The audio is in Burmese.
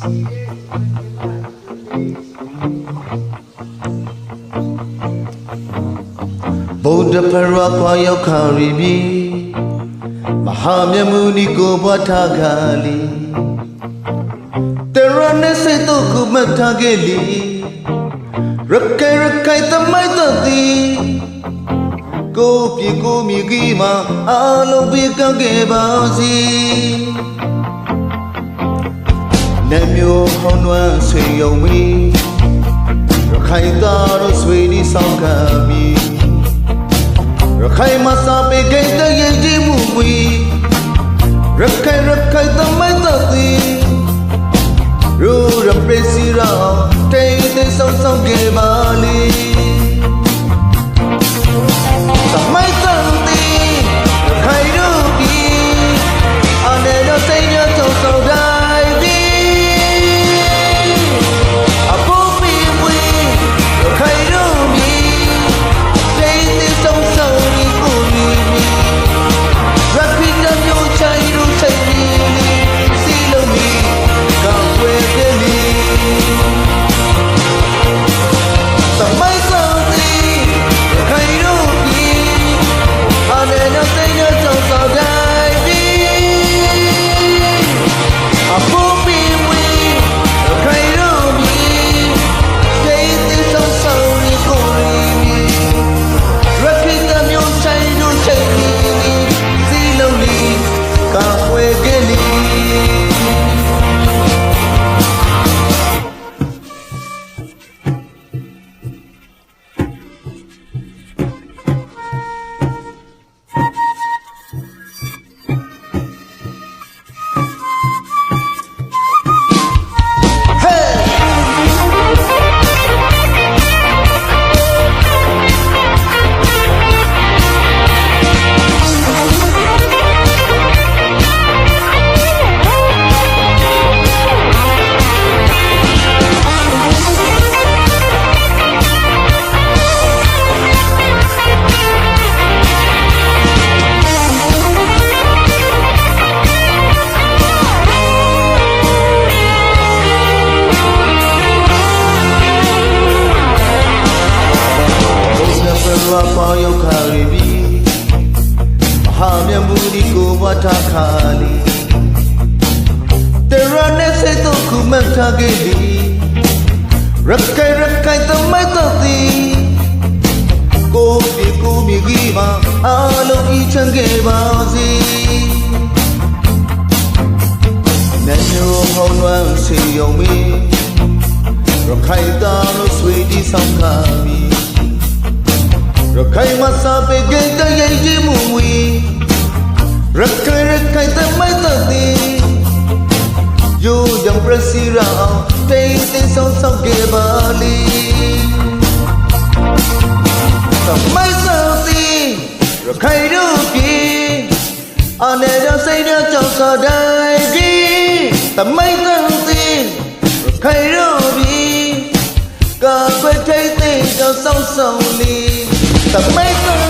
ဗုဒ္ဓဖရကွာရောက်ခရီပြီမဟာမြတ်မုနီကိုဘွားထားခါလီတရနဲ့စိတ်တို့ကိုမထားခဲ့လီရခိုင်သမိုင်းတော်သည်ကိုပြေကိုမြေကြီးမှာအလုံးပြေကောင်းခဲ့ပါစီနေမျိုးဟောင်းနွမ်းဆွေယုံမီရခိုင်သားတို့ဆွေဒီဆောင်ခံမီရခိုင်မှာစာပေကိန်းတရင်ကြီးမှုဝီရခိုင်သမိုင်းတော်သည်ရူရပရစီရာတိတ်တိတ်ဆောင်ဆောင်ခဲ့ပါလီသမိုင်းတော်သည်ရခိုင်တို့ပြီအနေနဲ့စိတ်ရထုတ်ဆောင်တိုင်းပြီအဖို့ပြီဝီရခိုင်တို့ပြီတိတ်တိတ်ဆောင်ဆောင်ပြီးကိုလီမီရခိတမျိုးချိုင်တို့ချိုင်ပြီစီလုံးမီကောင်းွယ်ခဲ့လီသမိုင်းတော်သည်ရခိုင်တို့ပြီအနေနဲ့စိတ်ရထုတ်ဆောင်တိုင်းပြီအဖို့ပြီဝီရခိုင်တို့ပြီတိတ်တိတ်ဆောင်ဆောင်ပြီးကိုလီမီရခိတမျိုးချိုင်တို့ချိုင်ပြီစီလုံးလီကောင်းွယ်ခဲ့လီပေါရောက်ခရီပြီမဟာမြတ်မုနီကိုဘွားထားခါလီတရနဲ့စိတ်တို့ခုမထားခဲ့လီရခိုင်သမိုင်းတော်သည်ကိုပြေကိုမြေကြီးမှာအလုံးဤချမ်းခဲ့ပါစေနေမျိုးဟောင်းနွမ်းစီယုံမီရခိုင်သားတို့ဆွေဒီဆောင်ခါမီရခိုင်မှာစာပေကိန်းတရင်ကြီးမှုဝီရခိုင်သမိုင်းတော်သည်ယိုယံပရစီရာတိတ်တိတ်ဆောင်ဆောင်ခဲ့ပါလီသမိုင်းတော်သည်ရခိုင်တို့ပြီအနေနဲ့စိတ်နဲ့ကြောက်စားတိုင်းကြီးသမိုင်းတော်သည်ရခိုင်တို့ပြီကာကွယ်ထိတ်သိမ်းကြောက်ဆောင်ဆောင်လီသမိုင်းတော်